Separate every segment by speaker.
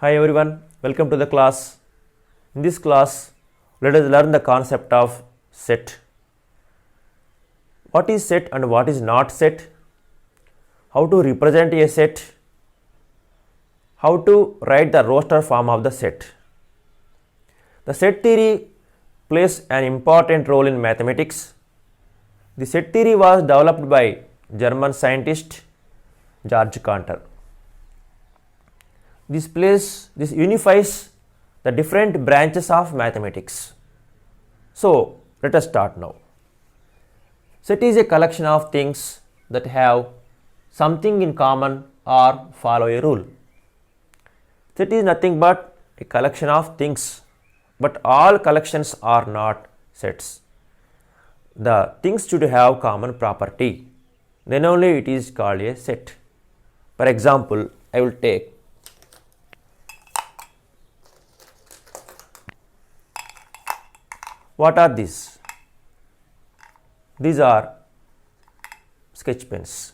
Speaker 1: Hi everyone, welcome to the class. In this class, let us learn the concept of set. What is set and what is not set? How to represent a set? How to write the roster form of the set? The set theory plays an important role in mathematics. The set theory was developed by German scientist Georg Cantor. This unifies the different branches of mathematics. So, let us start now. Set is a collection of things that have something in common or follow a rule. Set is nothing but a collection of things, but all collections are not sets. The things should have common property, then only it is called a set. For example, I will take what are these? These are sketch pens,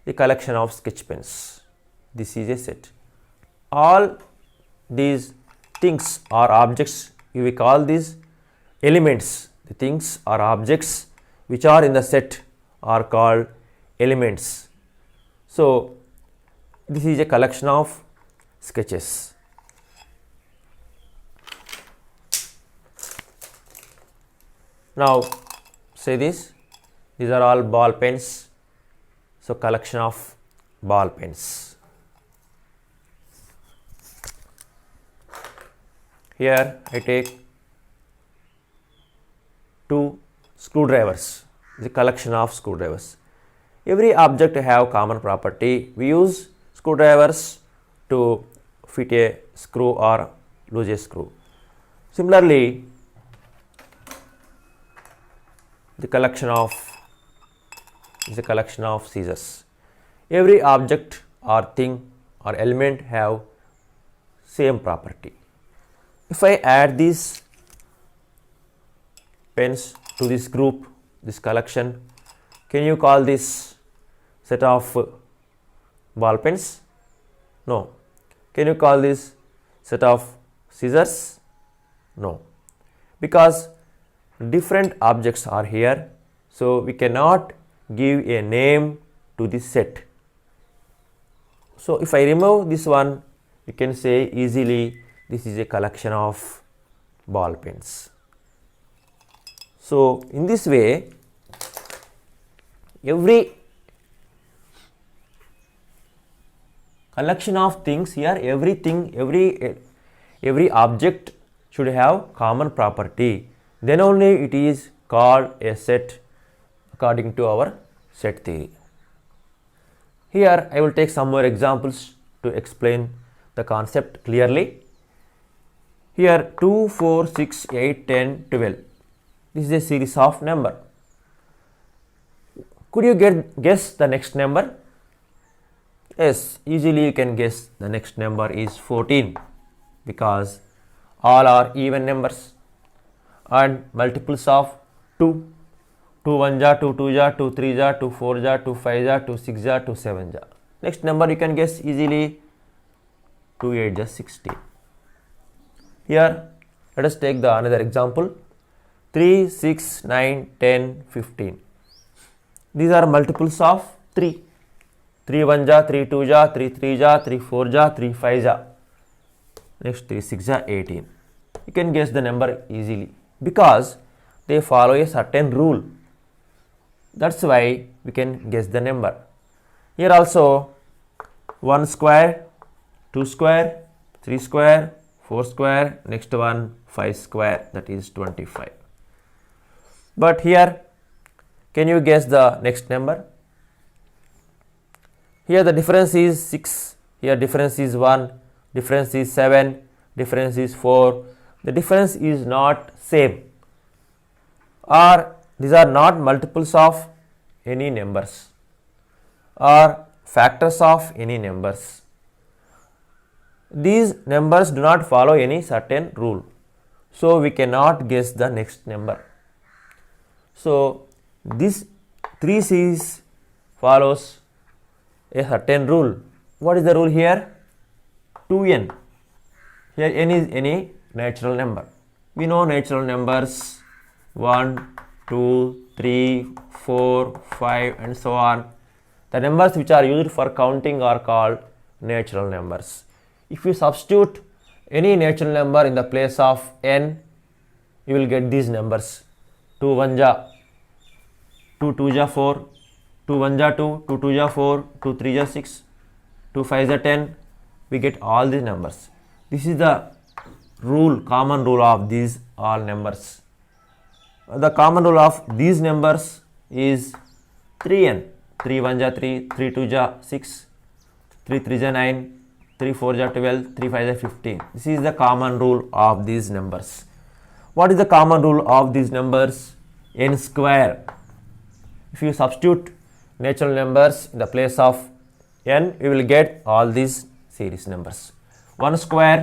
Speaker 1: a collection of sketch pens. This is a set. All these things or objects, we call these elements. The things or objects which are in the set are called elements. So, this is a collection of sketches. Now, say this, these are all ball pens. So, collection of ball pens. Here I take two screwdrivers, the collection of screwdrivers. Every object have common property. We use screwdrivers to fit a screw or lose a screw. Similarly, the collection of is a collection of scissors. Every object or thing or element have same property. If I add these pens to this group, this collection, can you call this set of ball pens? No. Can you call this set of scissors? No. Because different objects are here, so we cannot give a name to this set. So, if I remove this one, you can say easily this is a collection of ball pens. So, in this way, every collection of things here, every object should have common property. Then only it is called a set according to our set theory. Here I will take some more examples to explain the concept clearly. Here 2, 4, 6, 8, 10, 12. This is a series of number. Could you guess the next number? Yes, easily you can guess the next number is 14 because all are even numbers and multiples of 2. 2 1 ja, 2 2 ja, 2 3 ja, 2 4 ja, 2 5 ja, 2 6 ja, 2 7 ja. Next number you can guess easily 2 8 ja, 16. Here let us take the another example 3 6 9 10 15. These are multiples of 3. 3 1 ja, 3 2 ja, 3 3 ja, 3 4 ja, 3 5 ja. Next 3 6 ja, 18. You can guess the number easily because they follow a certain rule. That's why we can guess the number. Here also 1 square, 2 square, 3 square, 4 square, next one 5 square, that is 25. But here, can you guess the next number? Here the difference is 6, here difference is 1, difference is 7, difference is 4. The difference is not same, or these are not multiples of any numbers or factors of any numbers. These numbers do not follow any certain rule, so we cannot guess the next number. So, this 3 series follows a certain rule. What is the rule here? 2n. Here n is any natural number. We know natural numbers 1, 2, 3, 4, 5 and so on. The numbers which are used for counting are called natural numbers. If you substitute any natural number in the place of n, you will get these numbers. 2 1 ja, 2 2 ja 4, 2 1 ja 2, 2 2 ja 4, 2 3 ja 6, 2 5 ja 10. We get all these numbers. This is the rule, common rule of these all numbers. The common rule of these numbers is 3n. 3 1 ja 3, 3 2 ja 6, 3 3 ja 9, 3 4 ja 12, 3 5 ja 15. This is the common rule of these numbers. What is the common rule of these numbers? N square. If you substitute natural numbers in the place of n, you will get all these series numbers. 1 square,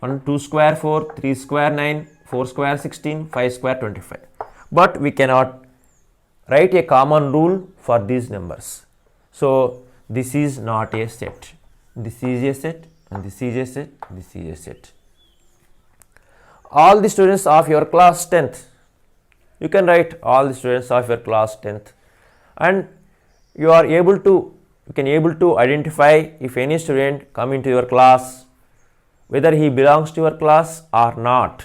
Speaker 1: 1 2 square 4, 3 square 9, 4 square 16, 5 square 25. But we cannot write a common rule for these numbers. So this is not a set. This is a set and this is a set, this is a set. All the students of your class 10th, you can write all the students of your class 10th, and you can able to identify if any student come into your class, whether he belongs to your class or not.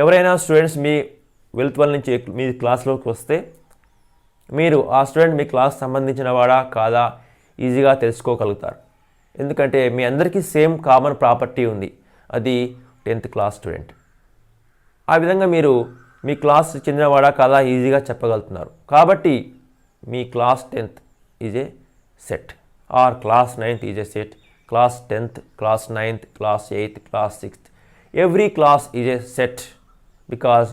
Speaker 1: ఎవరైనా students మీ wealth one నుంచి మీ క్లాస్లోకి వస్తే మీరు ఆ student మీ class సంబంధించిన వాడా కాదా ఈజీగా తెలుసుకోగలుగుతారు. ఎందుకంటే మీ అందరికీ సేమ్ కామన్ ప్రాపర్టీ ఉంది, అది 10th క్లాస్ స్టూడెంట్. ఆ విధంగా మీరు మీ క్లాస్ చెందినవాడా కాదా ఈజీగా చెప్పగలుగుతున్నారు. కాబట్టి మీ class 10th is a set, or class 9th is a set, class 10th, class 9th, class 8th, class 6th. Every class is a set because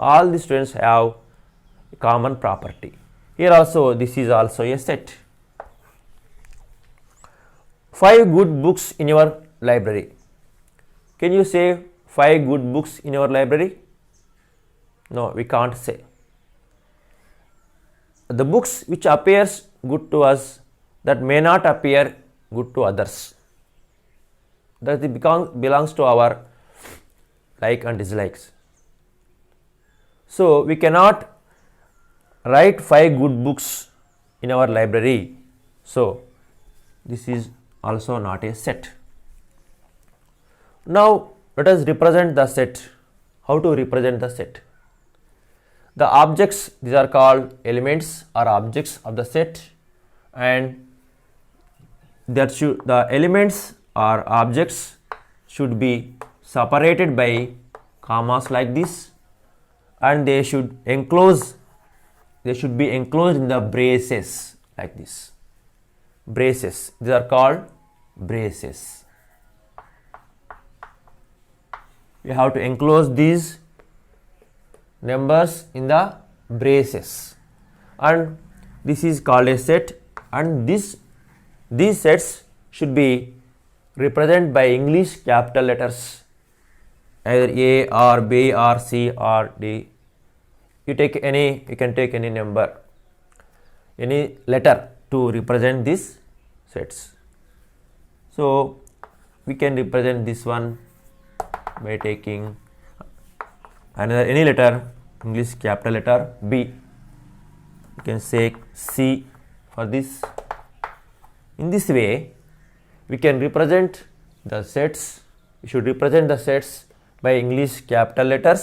Speaker 1: all the students have common property. Here also this is also a set. 5 good books in your library. Can you say 5 good books in your library? No, we can't say. The books which appears good to us that may not appear good to others, that it belongs to our like and dislikes. So we cannot write 5 good books in our library. So this is also not a set. Now let us represent the set. How to represent the set? The objects, these are called elements or objects of the set, and the elements or objects should be separated by commas like this, and they should be enclosed in the braces like this. Braces, these are called braces. We have to enclose these numbers in the braces, and this is called a set, and these sets should be represented by English capital letters, either A or B or C or D. You can take any number, any letter to represent these sets. So we can represent this one by taking any letter, English capital letter B. You can say C for this. In this way we can represent the sets. We should represent the sets by English capital letters,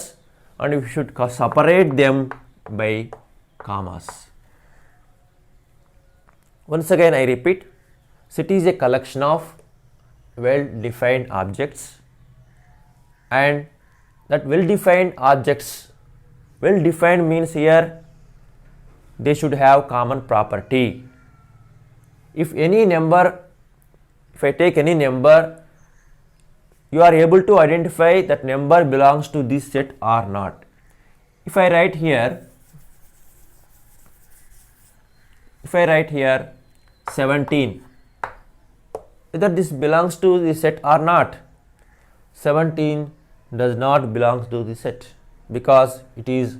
Speaker 1: and we should separate them by commas. Once again I repeat, set is a collection of well-defined objects, and that well-defined objects, well-defined means here they should have common property. If I take any number, you are able to identify that number belongs to this set or not. If I write here 17, whether this belongs to the set or not, 17 does not belong to the set because it is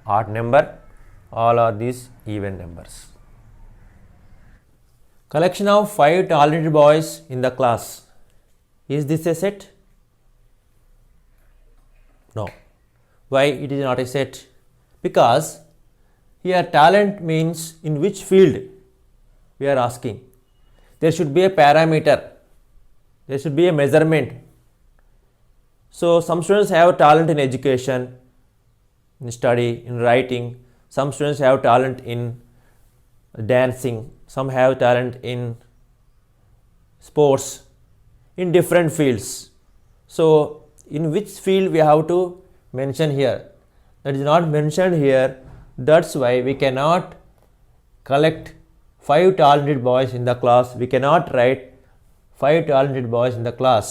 Speaker 1: odd number. All are these even numbers. Collection of 5 talented boys in the class. Is this a set? No. Why it is not a set? Because here talent means in which field we are asking. There should be a parameter. There should be a measurement. So some students have talent in education, in study, in writing. Some students have talent in dancing. Some have talent in sports, in different fields. So in which field we have to mention here? That is not mentioned here. That's why we cannot collect 5 talented boys in the class. We cannot write 5 talented boys in the class.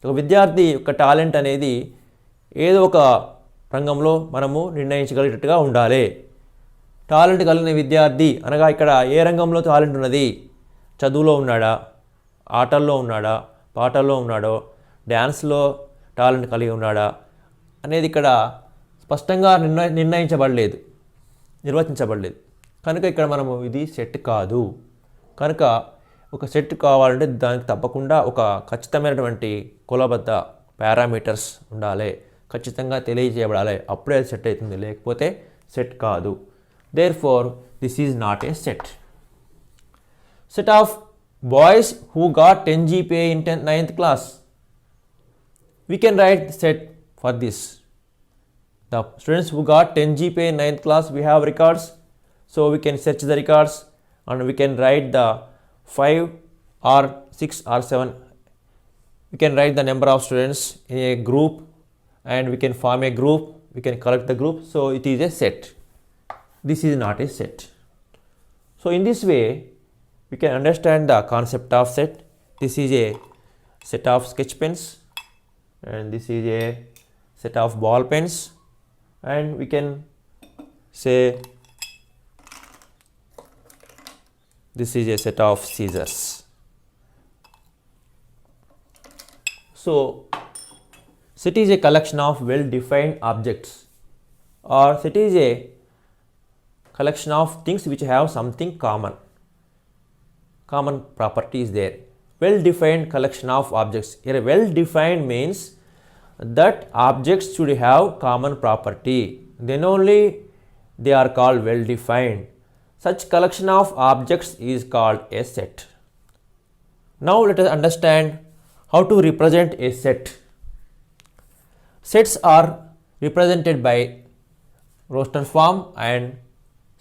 Speaker 1: ఒక విద్యార్థి యొక్క talent అనేది ఏదో ఒక రంగంలో మనము నిర్ణయించగలిగేటట్టుగా ఉండాలి. Talent కలిగిన విద్యార్థి అనగా ఇక్కడ ఏ రంగంలో టాలెంట్ ఉన్నది? చదువులో ఉన్నాడా, ఆటల్లో ఉన్నాడా, పాటల్లో ఉన్నాడో, డ్యాన్స్లో టాలెంట్ కలిగి ఉన్నాడా అనేది ఇక్కడ స్పష్టంగా నిర్వచించబడలేదు. కనుక ఇక్కడ మనము ఇది సెట్ కాదు. కనుక ఒక సెట్ కావాలంటే దానికి తప్పకుండా ఒక ఖచ్చితమైనటువంటి కులబద్ధ పారామీటర్స్ ఉండాలి, ఖచ్చితంగా తెలియజేయబడాలి. అప్పుడే అది సెట్ అవుతుంది, లేకపోతే సెట్ కాదు. Therefore, this is not a set. Set of boys who got 10 GPA in 9th class. We can write the set for this. The students who got 10 GPA in 9th class, we have records. So we can search the records and we can write the 5 or 6 or 7. We can write the number of students in a group and we can form a group. We can collect the group. So it is a set. This is not a set. So in this way, we can understand the concept of set. This is a set of sketch pens and this is a set of ball pens, and we can say this is a set of scissors. So set is a collection of well-defined objects, or set is a collection of things which have something common property is there. Well-defined collection of objects. Here well-defined means that objects should have common property, then only they are called well-defined. Such collection of objects is called a set. Now let us understand how to represent a set. Sets are represented by roster form and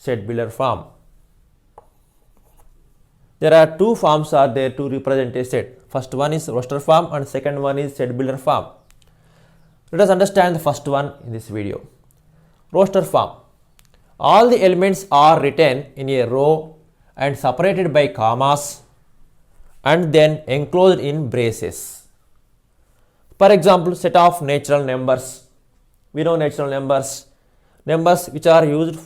Speaker 1: set builder form. There are two forms are there to represent a set. First one is roster form and second one is set builder form. Let us understand the first one in this video. Roster form. All the elements are written in a row and separated by commas and then enclosed in braces. For example, set of natural numbers. We know natural numbers. Numbers which are used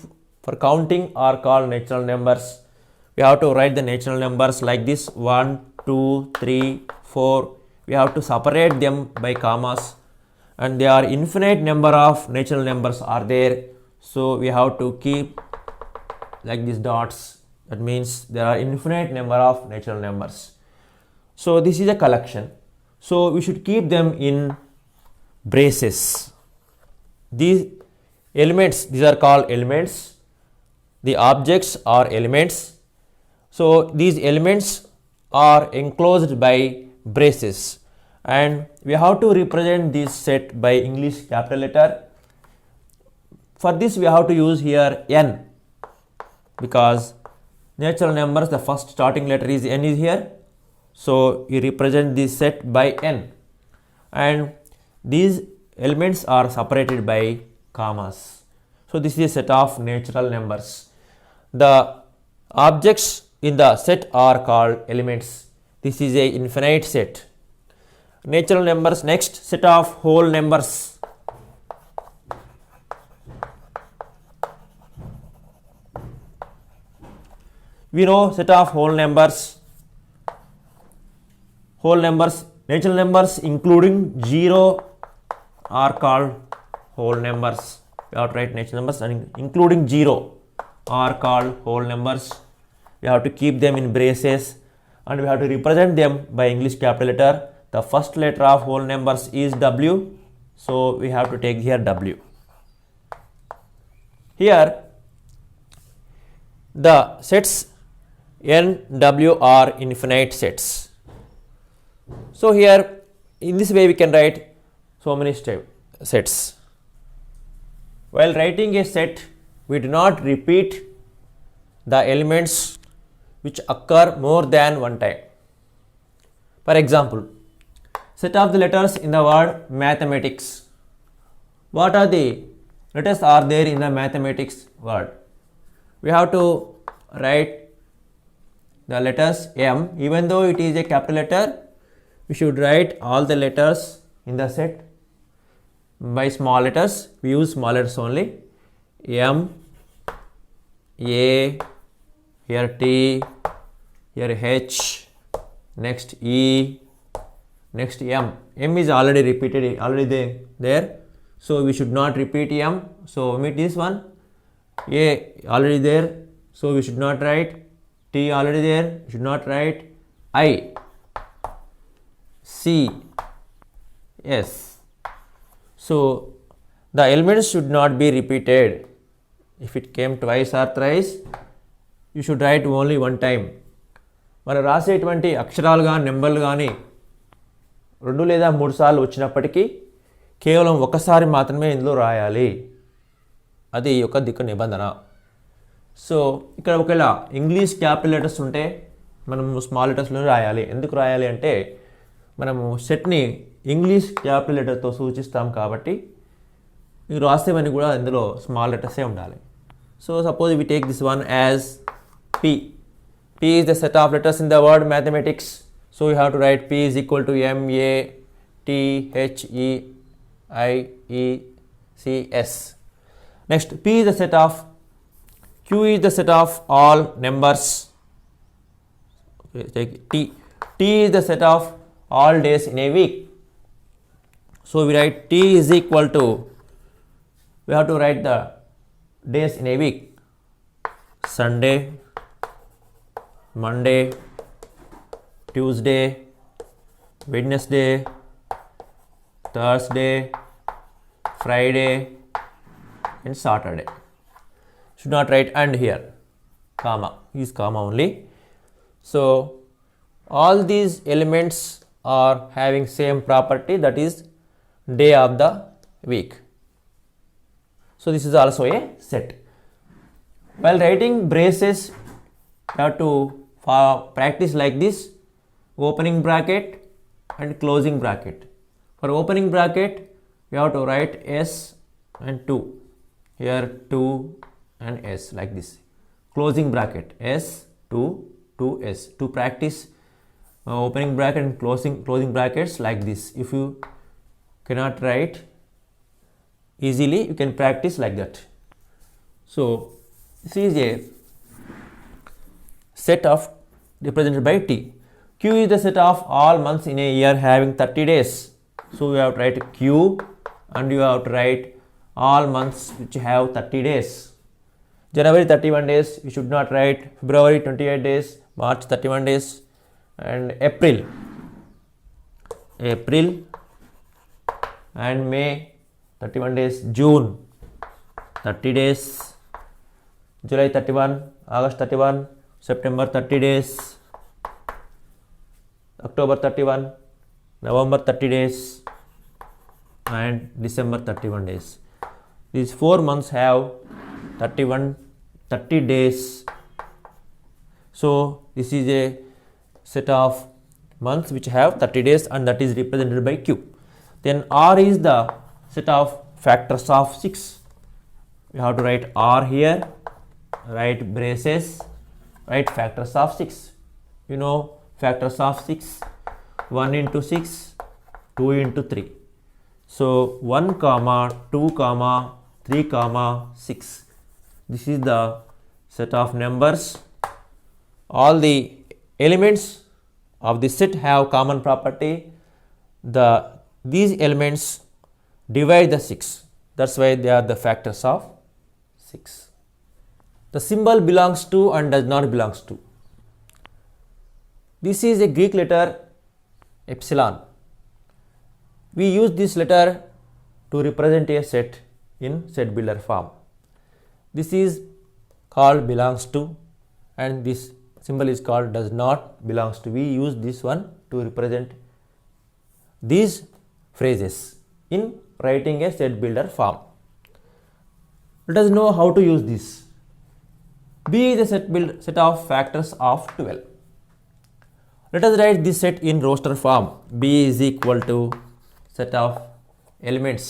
Speaker 1: for counting are called natural numbers. We have to write the natural numbers like this: 1, 2, 3, 4. We have to separate them by commas, and there are infinite number of natural numbers are there. So we have to keep like these dots. That means there are infinite number of natural numbers. So this is a collection. So we should keep them in braces. These elements, these are called elements. The objects are elements. So these elements are enclosed by braces, and we have to represent this set by English capital letter. For this we have to use here n, because natural numbers, the first starting letter is n is here. So we represent this set by n, and these elements are separated by commas. So this is a set of natural numbers. The objects in the set are called elements. This is a infinite set. Natural numbers. Next, set of whole numbers. We know set of whole numbers. Whole numbers, natural numbers including 0 are called whole numbers. We have to write natural numbers and including 0 are called whole numbers. We have to keep them in braces, and we have to represent them by English capital letter. The first letter of whole numbers is W, so we have to take here W. Here the sets N, W are infinite sets. So here in this way we can write so many sets. While writing a set, we do not repeat the elements which occur more than one time. For example, set of the letters in the word mathematics. What are the letters are there in the mathematics word? We have to write the letters M. Even though it is a capital letter, we should write all the letters in the set by small letters. We use small letters only. M, A, here T, here H, next E, next M. M is already repeated, already there. So we should not repeat M. So omit this one. A already there. So we should not write. T already there. Should not write. I, C, S. So the elements should not be repeated. If it came twice or thrice, you should write only one time. మనం రాసేటువంటి అక్షరాలు కానీ నెంబర్లు కానీ 2 లేదా 3 సార్లు వచ్చినప్పటికీ కేవలం ఒకసారి మాత్రమే ఇందులో రాయాలి. అది ఒక దిక్కు నిబంధన. సో ఇక్కడ ఒకవేళ ఇంగ్లీష్ క్యాపిటల్ లెటర్స్ ఉంటే మనము స్మాల్ లెటర్స్లో రాయాలి. ఎందుకు రాయాలి అంటే మనము సెట్ని ఇంగ్లీష్ క్యాపిటల్ లెటర్తో సూచిస్తాం కాబట్టి మీరు రాసేవన్నీ కూడా ఇందులో స్మాల్ లెటర్సే ఉండాలి. So suppose we take this one as P. P is the set of letters in the word mathematics. So you have to write P is equal to M, A, T, H, E, I, E, C, S. Next, P is the set of, Q is the set of all numbers. Okay, take T. T is the set of all days in a week. So we write T is equal to, we have to write the days in a week. Sunday, Monday, Tuesday, Wednesday, Thursday, Friday and Saturday. Should not write and here, comma, use comma only. So all these elements are having same property, that is day of the week. So this is also a set. While writing braces, you have to practice like this: opening bracket and closing bracket. For opening bracket, you have to write S and 2. Here 2 and S like this. Closing bracket S 2 2 S. To practice opening bracket and closing brackets like this. If you cannot write easily, you can practice like that. So this is a set of represented by T. Q is the set of all months in a year having 30 days. So you have to write Q and you have to write all months which have 30 days. January 31 days, you should not write. February 28 days, March 31 days and April and May 31 days, June 30 days, July 31, August 31, September 30 days, October 31, November 30 days and December 31 days. These 4 months have 30 days. So this is a set of months which have 30 days and that is represented by Q. Then R is the set of factors of 6. We have to write R here, write braces, write factors of 6. You know factors of 6, 1 into 6, 2 into 3. So 1 comma 2 comma 3 comma 6. This is the set of numbers. All the elements of the set have common property. These elements divide the 6. That's why they are the factors of 6. The symbol belongs to and does not belongs to. This is a Greek letter epsilon. We use this letter to represent a set in set builder form. This is called belongs to, and this symbol is called does not belongs to. We use this one to represent these phrases in writing a set builder form. Let us know how to use this. B is a set of factors of 12. Let us write this set in roster form. B is equal to set of elements.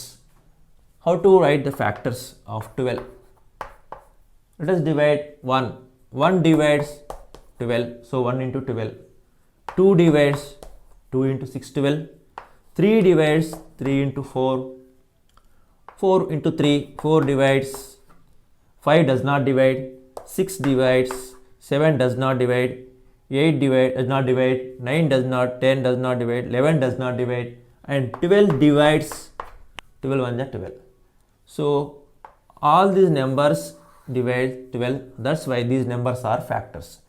Speaker 1: How to write the factors of 12? Let us divide 1. 1 divides 12, so 1 into 12. 2 divides 2 into 6, 12. 3 divides 3 into 4. 4 into 3, 4 divides. 5 does not divide. 6 divides. 7 does not divide. 8 does not divide. 9 does not. 10 does not divide. 11 does not divide. And 12 divides. 12 ones are 12. So all these numbers divide 12. That's why these numbers are factors.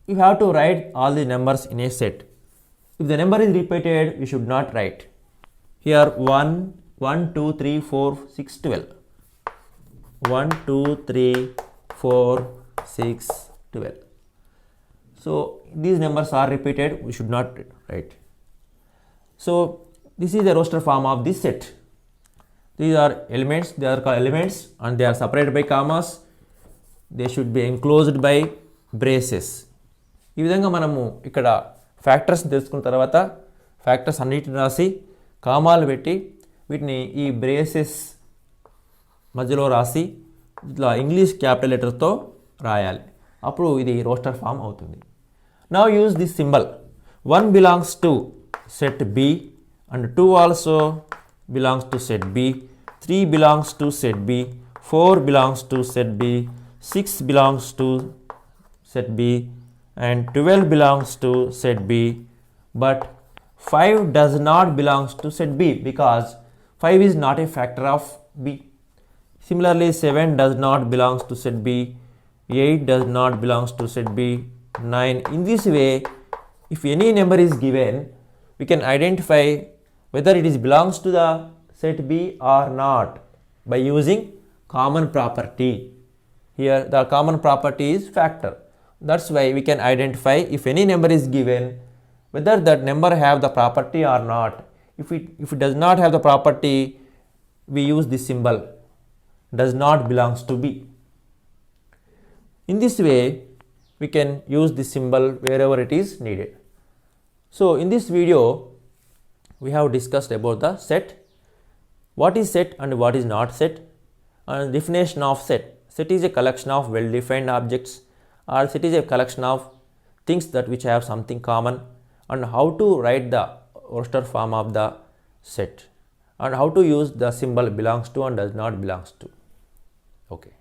Speaker 1: You have to write all the numbers in a set. If the number is repeated, you should not write. Here 1, 2, 3, 4, 6, 12. 1, 2, 3, 4, 6, 12. So these numbers are repeated, we should not write. So this is the roster form of this set. These are elements, they are called elements and they are separated by commas. They should be enclosed by braces. ఈ విధంగా మనము ఇక్కడ factors తెలుసుకున్న తర్వాత factors అన్నిటిని రాసి కామాలు పెట్టి వీటిని ఈ బ్రేసెస్ మధ్యలో రాసి ఇట్లా ఇంగ్లీష్ క్యాపిటల్ లెటర్తో రాయాలి. అప్పుడు ఇది రోస్టర్ ఫామ్ అవుతుంది. Now use this symbol. 1 belongs to set B and 2 also belongs to set B. 3 belongs to set B. 4 belongs to set B. 6 belongs to set B. And 12 belongs to set B. But 5 does not belongs to set B because 5 is not a factor of B. Similarly, 7 does not belongs to set B. 8 does not belongs to set B. 9. In this way, if any number is given, we can identify whether it is belongs to the set B or not by using common property. Here the common property is factor. That's why we can identify if any number is given whether that number have the property or not. If it does not have the property, we use this symbol does not belongs to B. In this way we can use this symbol wherever it is needed. So in this video we have discussed about the set, what is set and what is not set, and definition of set. Set is a collection of well-defined objects, or set is a collection of things that which have something common, and how to write the roster form of the set, and how to use the symbol belongs to and does not belongs to. Okay.